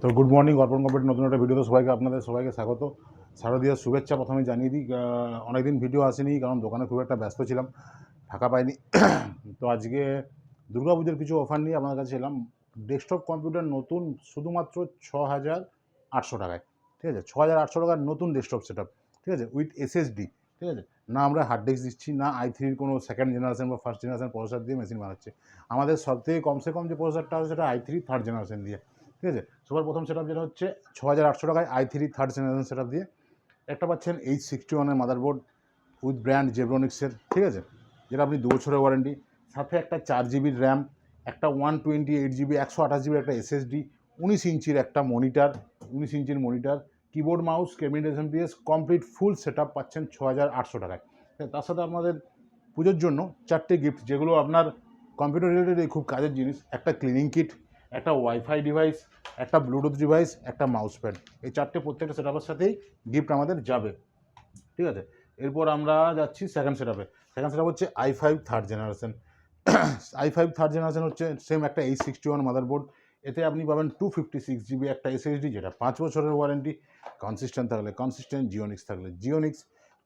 তো good morning, অর্পণ computer নতুন একটা ভিডিওতে আপনাদের সবাইকে স্বাগত। শারদীয়ার শুভেচ্ছা প্রথমে জানিয়ে দিই। অনেকদিন ভিডিও আসেনি, কারণ দোকানে খুব একটা ব্যস্ত ছিলাম, ফাঁকা পাইনি। তো আজকে দুর্গাপুজোর কিছু অফার নিয়ে আপনার কাছে এলাম। ডেস্কটপ কম্পিউটার নতুন শুধুমাত্র 6,800 টাকায়। ঠিক আছে, 6,800 টাকার নতুন ডেস্কটপ সেট আপ, ঠিক আছে, উইথ এসএসডি। ঠিক আছে, না আমরা হার্ড ডিস্ক দিচ্ছি, না i3-র কোনো সেকেন্ড জেনারেশন বা ফার্স্ট জেনারেশন প্রসেসর দিয়ে মেশিন বানাচ্ছে। আমাদের সবথেকে কমসে কম যে প্রসেসরটা আছে সেটা i3 থার্ড জেনারেশন দিয়ে। ঠিক আছে, সবার প্রথম সেট আপ যেটা হচ্ছে 6,800 টাকায় i3 third generation set up দিয়ে একটা পাচ্ছেন H61-এর মাদারবোর্ড উইথ ব্র্যান্ড জেব্রনিক্সের। ঠিক আছে, যেটা আপনি 2 বছরের ওয়ারেন্টি, সাথে একটা 4 GB র্যাম, একটা 128 GB 128 GB একটা এসএসডি, 19 ইঞ্চির একটা মনিটার, 19 ইঞ্চির monitor, keyboard mouse, cabinet SMPS, complete full set up পাচ্ছেন 6,800 টাকায়। তার সাথে আপনাদের পুজোর জন্য 4টে গিফট, যেগুলো আপনার কম্পিউটার রিলেটেড খুব কাজের জিনিস। একটা ক্লিনিং কিট, একটা ওয়াইফাই ডিভাইস, একটা ব্লুটুথ ডিভাইস, একটা মাউস প্যাড। এই 4টে প্রত্যেকটা সেট আপের সাথেই গিফট আমাদের যাবে। ঠিক আছে, এরপর আমরা যাচ্ছি সেকেন্ড সেট আপে। সেকেন্ড সেট আপ হচ্ছে i5 third generation. i5 third generation হচ্ছে সেম একটা H61 মাদারবোর্ড। এতে আপনি পাবেন 256 GB একটা এসএসডি, যেটা 5 বছরের ওয়ারেন্টি, কনসিস্টেন্ট থাকলে কনসিস্টেন্ট, জিওনিক্স থাকলে জিওনিক্স।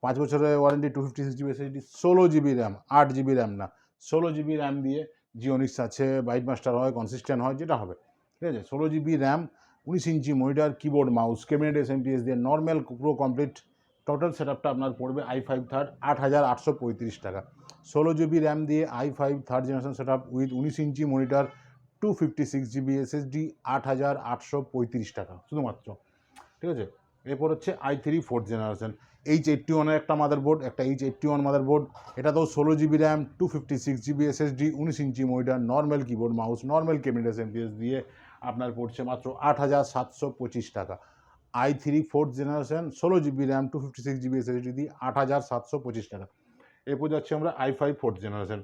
5 বছরের warranty, 256 GB SSD, 16 GB RAM, 8 GB RAM না, 16 GB র্যাম দিয়ে জিওনিক্স আছে, বাইট মাস্টার হয়, কনসিস্টেন্ট হয়, যেটা হবে। ঠিক আছে, 16 GB র্যাম, 19 ইঞ্চি monitor, keyboard mouse, cabinet SMPS দিয়ে নর্মাল পুরো কমপ্লিট টোটাল সেট আপটা আপনার পড়বে i5 থার্ড 8,835 টাকা। 16 GB র্যাম দিয়ে i5 third generation set up with 19 ইঞ্চি মনিটার, 256 GB এসএসডি, 8,835 টাকা শুধুমাত্র। ঠিক আছে, এরপর হচ্ছে i3 ফোর্থ জেনারেশন, H81-এর একটা মাদারবোর্ড, একটা H81 মাদারবোর্ড। এটাতেও 16 GB র্যাম, 256 GB এসএসডি, 19 ইঞ্চি monitor, normal keyboard mouse, normal cabinet SMPS দিয়ে আপনার পড়ছে মাত্র 8,725 টাকা। i3 fourth generation, 16 GB RAM, 256 GB SSD দিয়ে 8,725 টাকা। এরপর যাচ্ছি আমরা i5 fourth generation.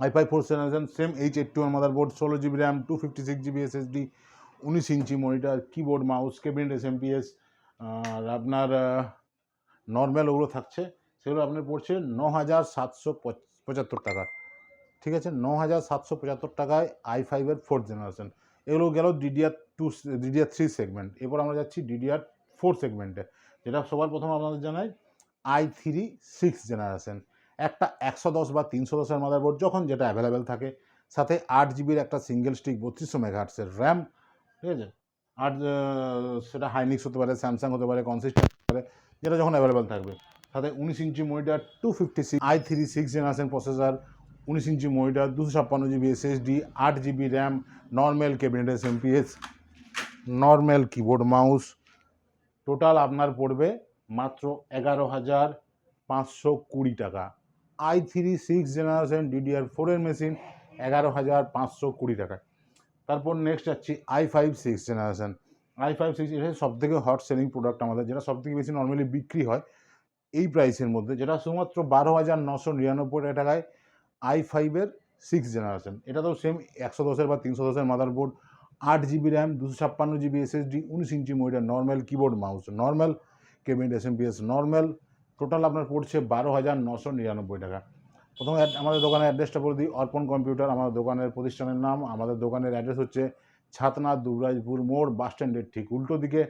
i5 fourth generation same H81 motherboard, 16 GB RAM, 256 GB SSD, 19 ইঞ্চি monitor, keyboard mouse, cabinet SMPS. আর আপনার নর্মাল ওগুলো থাকছে, সেগুলো আপনার পড়ছে 9,775 টাকা। ঠিক আছে, 9,775 টাকায় i5-এর ফোর্থ জেনারেশন। এগুলো গেল DDR2 DDR3 সেগমেন্ট। এরপর আমরা যাচ্ছি DDR4 সেগমেন্টে, যেটা সবার প্রথম আপনাদের জানাই i3 সিক্স জেনারেশন। একটা 110 বা 310-এর মাদারবোর্ড, যখন যেটা অ্যাভেলেবেল থাকে, সাথে 8 GB একটা সিঙ্গেল স্টিক 3200 মেগাহার্টসের র্যাম। ঠিক আছে, আর সেটা হাইনিক্স হতে পারে, স্যামসাং হতে পারে, কনসিস্টেন্ট হতে পারে, যেটা যখন অ্যাভেলেবেল থাকবে। সাথে 19 ইঞ্চি monitor, 256 i3 six generation processor, 19 ইঞ্চি monitor, 256 GB SSD, 8 GB RAM, normal cabinet SMPS, normal keyboard mouse. Total আপনার পড়বে মাত্র 11,520 টাকা। i3 সিক্স জেনারেশন DDR4-এর মেশিন 11,520 টাকায়। তারপর নেক্সট যাচ্ছি i5 six generation. i5 six এটা সব থেকে হট সেলিং প্রোডাক্ট আমাদের, যেটা সব থেকে বেশি নর্মালি বিক্রি হয় এই প্রাইসের মধ্যে, যেটা শুধুমাত্র 12,999 টাকায় i5-এর সিক্স জেনারেশন। এটা তো সেম 110-এর বা 310-এর motherboard, 8 GB RAM, 256 GB SSD, 19 ইঞ্চি monitor, normal keyboard mouse, normal cabinet SMPS, normal. Total আপনার পড়ছে 12,999 টাকা। প্রথমে আমাদের দোকানের অ্যাড্রেসটা বলে দিই। অর্পণ কম্পিউটার আমাদের দোকানের প্রতিষ্ঠানের নাম। আমাদের দোকানের অ্যাড্রেস হচ্ছে ছাতনা দুবরাজপুর মোড়, বাস স্ট্যান্ডের ঠিক উল্টো দিকে।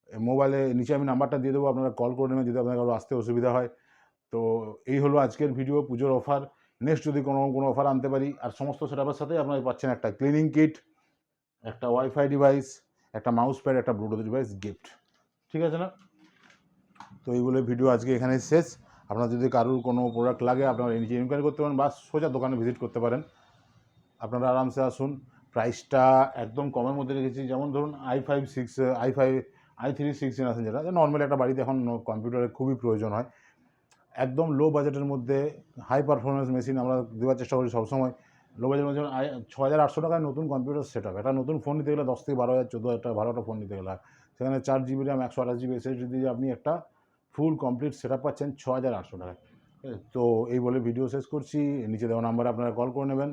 মোবাইলে নিচে আমি নাম্বারটা দিয়ে দেবো, আপনারা কল করে নেবেন যদি আপনার কারো আসতে অসুবিধা হয়। তো এই হলো আজকের ভিডিও, পুজোর অফার। নেক্সট যদি কোনো অফার আনতে পারি, আর সমস্ত সেটআপের সাথে আপনারা পাচ্ছেন একটা ক্লিনিং কিট, একটা ওয়াইফাই ডিভাইস, একটা মাউস প্যাড, একটা ব্লুটুথ ডিভাইস গিফট। ঠিক আছে না? তো এই বলে ভিডিও আজকে এখানে শেষ। আপনার যদি কারোর কোনো প্রোডাক্ট লাগে, আপনারা নিচে ইনকোয়ারি করতে পারেন বা সোজা দোকানে ভিজিট করতে পারেন। আপনারা আরামসে আসুন। প্রাইসটা একদম কমের মধ্যে রেখেছি। যেমন ধরুন i3 সিক্স জেনারেশন, যেটা নর্মালি একটা বাড়িতে এখন কম্পিউটারের খুবই প্রয়োজন হয়, একদম লো বাজেটের মধ্যে হাই পারফরমেন্স মেশিন আমরা দেওয়ার চেষ্টা করি সবসময়। লো বাজেটের মধ্যে 6,800 টাকায় নতুন কম্পিউটার সেট আপ। একটা নতুন ফোন নিতে গেলে 10 থেকে 12,000 14,000 টাকা ভালো একটা ফোন নিতে গেলে হয়। সেখানে 4 GB র্যাম, 128 GB এসএসডি দিয়ে আপনি একটা ফুল কমপ্লিট সেট আপ পাচ্ছেন 6,800 টাকায়। তো এই বলে ভিডিও শেষ করছি। নিচে দেওয়া নাম্বারে আপনারা কল করে নেবেন।